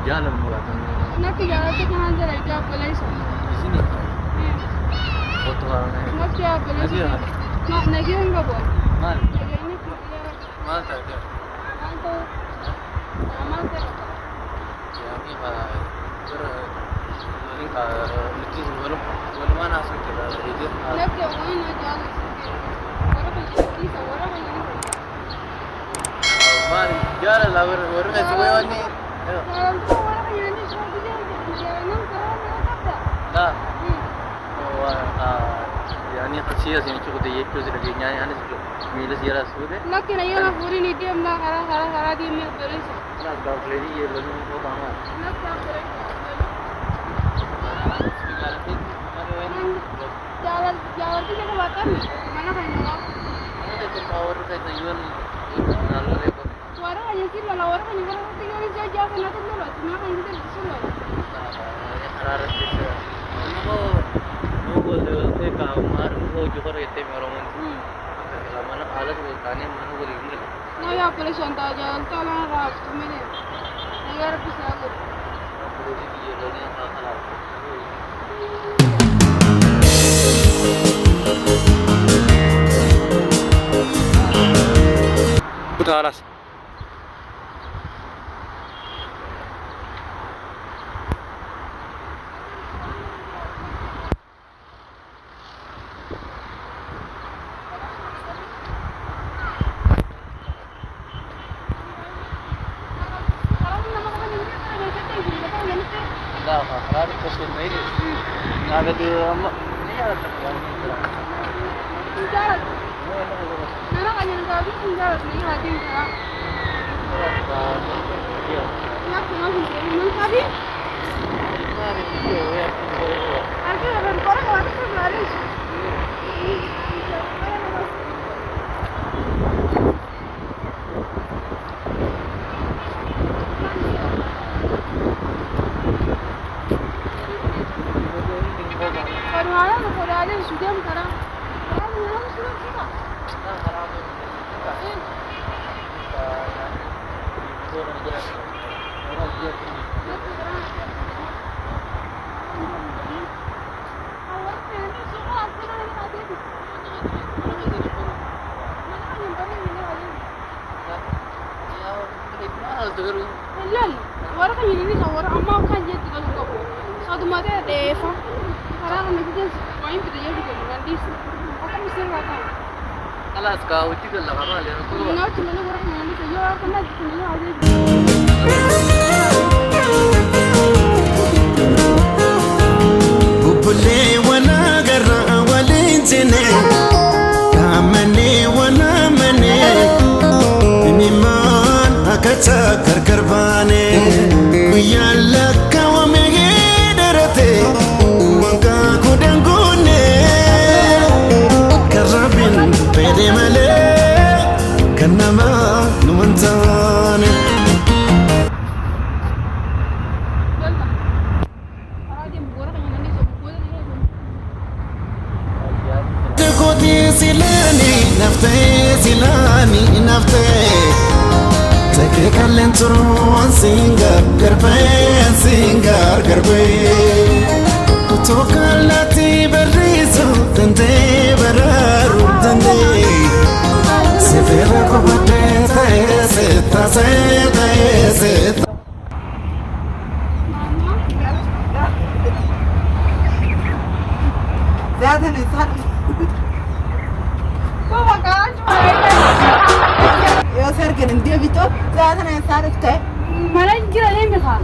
jalan muratan. Nak jalan tu kan ada lagi apa lagi sah? Di sini. Foto orang. Nak apa lagi? Nak lagi enggak buat? Mal. Lagi ini Mal tak ada. mal tu, mal tu. Ya ni ini mungkin belum mana asal kita itu. Nak yang mana jalan? Orang pergi sah, orang pergi. Mal jalan lah orang semua ni. Jalan tu orang yang ni semua dia jalan kerana apa? Dah. يعني خشية يعني شو كده يكتوز لكن يعني أنا شو ميلس يلا سودة لكن أيام فوري ندي أم لا خلا دي مية بريس لا داركلي يلون هو تاما jalan tu jaga makan mana kan nak mana tu power tu yuan nalar lepas suara hanya sih malah orang hanya orang tinggal di jaga kan aku dulu cuma kan kita di sini hararat itu वो बोलते काम मार वो जो कर रहते मेरा मन kalau mana alat boltanya mana boleh ini nah ya boleh contoh jalan tu lah rak tu mana agar bisa aku boleh dia boleh salah Putaras لا خلاص تصير بعيد هذا هي jalan mana kan yang tadi jalan ni hati jalan nak cuma tadi aku orang orang tu lari Ada sudah sekarang. Orang sudah kita. Lal, orang kan ini orang amma kan jadi kalau kau. Satu mata desa. Sekarang kita main kita jadi nanti. Akan mesti nggak خلاص كاوتي كلا كمان لأنه كله Nggak cuma orang yang bisa jual karena di sini ada. Bupule wana gara walintine kamane wana mane niman akata karkarbane kuyalla kawame derate wanga kudangune karabin pede male kanama nuantane silani nafte tekrekalen turuan singar garbe kutokalati berizo tende beraru tende severa kobate se زيادة الإنسان Bawa kan cuma يا سرقة نديه بيتو زيادة الإنسان إفتح mana kira ni mereka?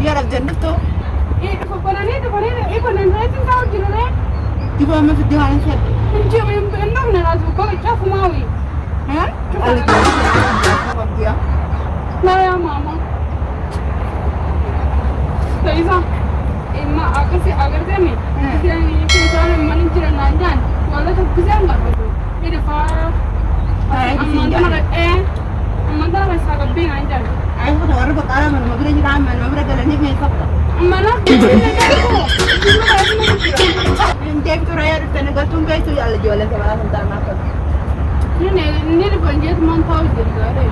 يعرف جنته Iko nanti kau kira ni? يبغى ما في الدهان شد Kunci enak nih langsung kau cakap maui. ها؟ اللي كده Nah ya mama. Taisa, agar sih ni, kita sana mana kira nanjan, walau tu bisa enggak betul. Ini far. Amantan ada sangat bing nanjan. عايز أخذ أقرب القلم أنا ما بريج العمل ما بريج أنا نبني سقطة Mana? أنت بتقول يا ريت أنا قلت بيتو يلا جوا لك بقى أنت ما كنت Ini di panjat mantau jadi ada.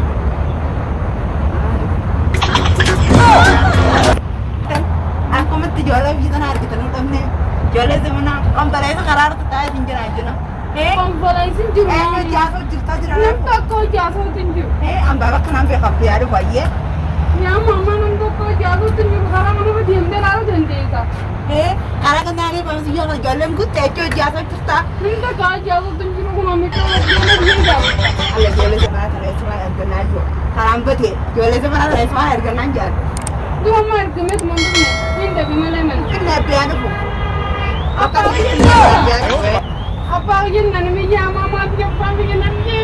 Akkuma ijoollee biyya sana argitan hin qabne ijoollee zamanaa konkolaataa karaa irratti taa'ee hin jiraachuna. Konkolaatiin jiru. Jaasoo jirtaa jira. Nam tokko jaasootiin jiru. Hambaa bakka naan beekamu yaadu baay'ee. Yaa mamma nam tokko jaasootiin jiru karaa mana deemtee laaluu dandeessa. Karaa kan taa'ee baay'ee yoo ijoolleen guuttee jechuun jaasoo jirtaa. Nam tokko jaasootiin jiru kun amicha ijoollee biyya jaalu. Alla ijoollee zamanaa kana eessumaan ergannaa jiru. Karaan batee ijoollee zamanaa kana eessumaan ergannaa jaalu. Duma argamet mandumne hin dabi malee mana. Inni abbiyaan dhufu. Apa yang nanti ya mama dia panggil nanti